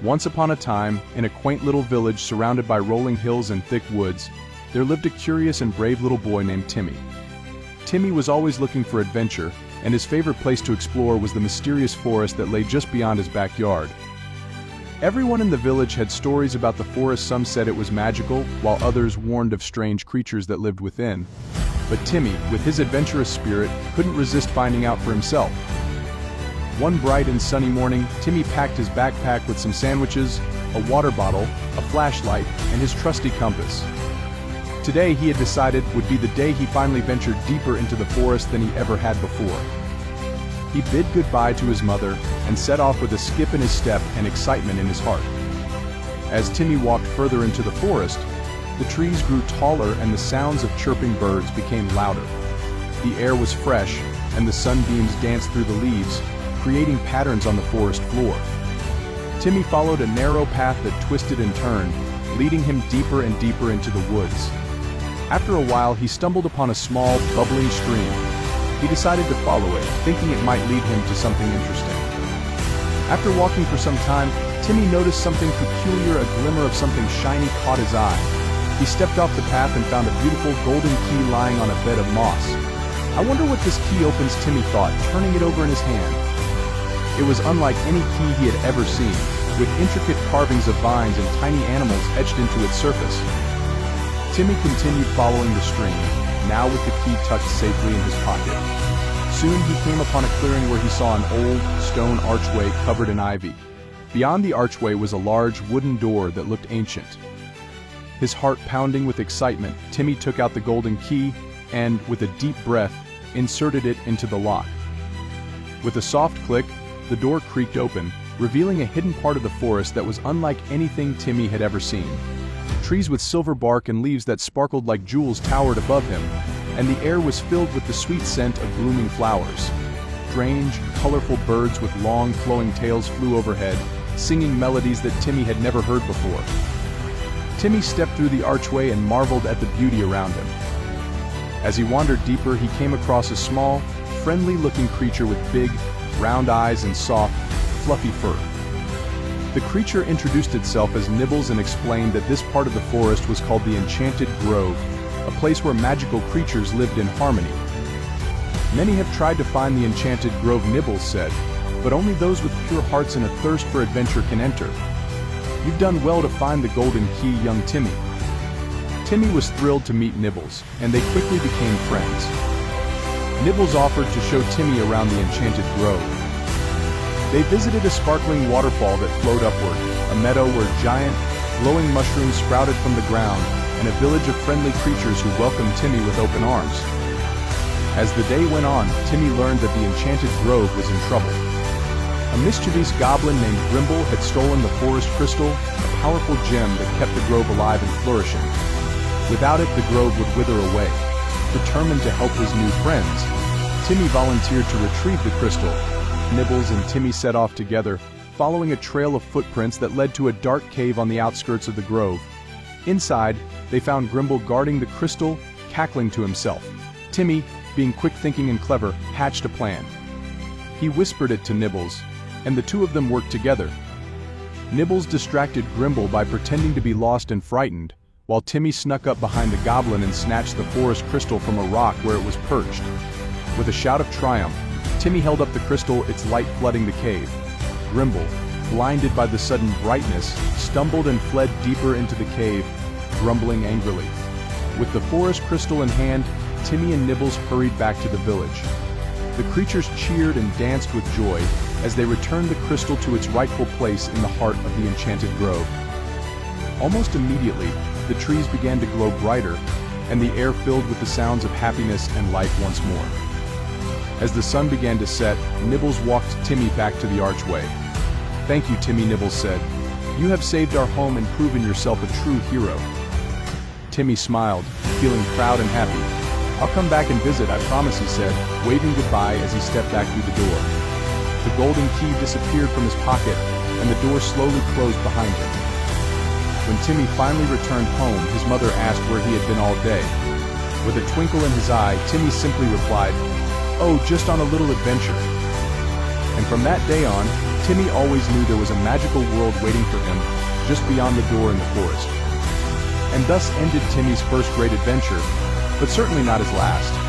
Once upon a time, in a quaint little village surrounded by rolling hills and thick woods, there lived a curious and brave little boy named Timmy. Timmy was always looking for adventure, and his favorite place to explore was the mysterious forest that lay just beyond his backyard. Everyone in the village had stories about the forest. Some said it was magical, while others warned of strange creatures that lived within. But Timmy, with his adventurous spirit, couldn't resist finding out for himself. One bright and sunny morning, Timmy packed his backpack with some sandwiches, a water bottle, a flashlight, and his trusty compass. Today, he had decided, would be the day he finally ventured deeper into the forest than he ever had before. He bid goodbye to his mother and set off with a skip in his step and excitement in his heart. As Timmy walked further into the forest, the trees grew taller and the sounds of chirping birds became louder. The air was fresh, and the sunbeams danced through the leaves, creating patterns on the forest floor. Timmy followed a narrow path that twisted and turned, leading him deeper and deeper into the woods. After a while, he stumbled upon a small, bubbling stream. He decided to follow it, thinking it might lead him to something interesting. After walking for some time, Timmy noticed something peculiar. A glimmer of something shiny caught his eye. He stepped off the path and found a beautiful golden key lying on a bed of moss. I wonder what this key opens, Timmy thought, turning it over in his hand. It was unlike any key he had ever seen, with intricate carvings of vines and tiny animals etched into its surface. Timmy continued following the stream, now with the key tucked safely in his pocket. Soon he came upon a clearing where he saw an old, stone archway covered in ivy. Beyond the archway was a large wooden door that looked ancient. His heart pounding with excitement, Timmy took out the golden key and, with a deep breath, inserted it into the lock. With a soft click, the door creaked open, revealing a hidden part of the forest that was unlike anything Timmy had ever seen. Trees with silver bark and leaves that sparkled like jewels towered above him, and the air was filled with the sweet scent of blooming flowers. Strange, colorful birds with long, flowing tails flew overhead, singing melodies that Timmy had never heard before. Timmy stepped through the archway and marveled at the beauty around him. As he wandered deeper, he came across a small, friendly-looking creature with big, round eyes and soft, fluffy fur. The creature introduced itself as Nibbles and explained that this part of the forest was called the Enchanted Grove, a place where magical creatures lived in harmony. Many have tried to find the Enchanted Grove, Nibbles said, but only those with pure hearts and a thirst for adventure can enter. You've done well to find the golden key, young Timmy. Timmy was thrilled to meet Nibbles, and they quickly became friends. Nibbles offered to show Timmy around the Enchanted Grove. They visited a sparkling waterfall that flowed upward, a meadow where giant, glowing mushrooms sprouted from the ground, and a village of friendly creatures who welcomed Timmy with open arms. As the day went on, Timmy learned that the Enchanted Grove was in trouble. A mischievous goblin named Grimble had stolen the forest crystal, a powerful gem that kept the grove alive and flourishing. Without it, the grove would wither away. Determined to help his new friends, Timmy volunteered to retrieve the crystal. Nibbles and Timmy set off together, following a trail of footprints that led to a dark cave on the outskirts of the grove. Inside, they found Grimble guarding the crystal, cackling to himself. Timmy, being quick-thinking and clever, hatched a plan. He whispered it to Nibbles, and the two of them worked together. Nibbles distracted Grimble by pretending to be lost and frightened, while Timmy snuck up behind the goblin and snatched the forest crystal from a rock where it was perched. With a shout of triumph, Timmy held up the crystal, its light flooding the cave. Grimble, blinded by the sudden brightness, stumbled and fled deeper into the cave, grumbling angrily. With the forest crystal in hand, Timmy and Nibbles hurried back to the village. The creatures cheered and danced with joy as they returned the crystal to its rightful place in the heart of the Enchanted Grove. Almost immediately, the trees began to glow brighter, and the air filled with the sounds of happiness and life once more. As the sun began to set, Nibbles walked Timmy back to the archway. "Thank you, Timmy," Nibbles said. "You have saved our home and proven yourself a true hero." Timmy smiled, feeling proud and happy. "I'll come back and visit, I promise," he said, waving goodbye as he stepped back through the door. The golden key disappeared from his pocket, and the door slowly closed behind him. When Timmy finally returned home, his mother asked where he had been all day. With a twinkle in his eye, Timmy simply replied, "Oh, just on a little adventure." And from that day on, Timmy always knew there was a magical world waiting for him just beyond the door in the forest. And thus ended Timmy's first great adventure, but certainly not his last.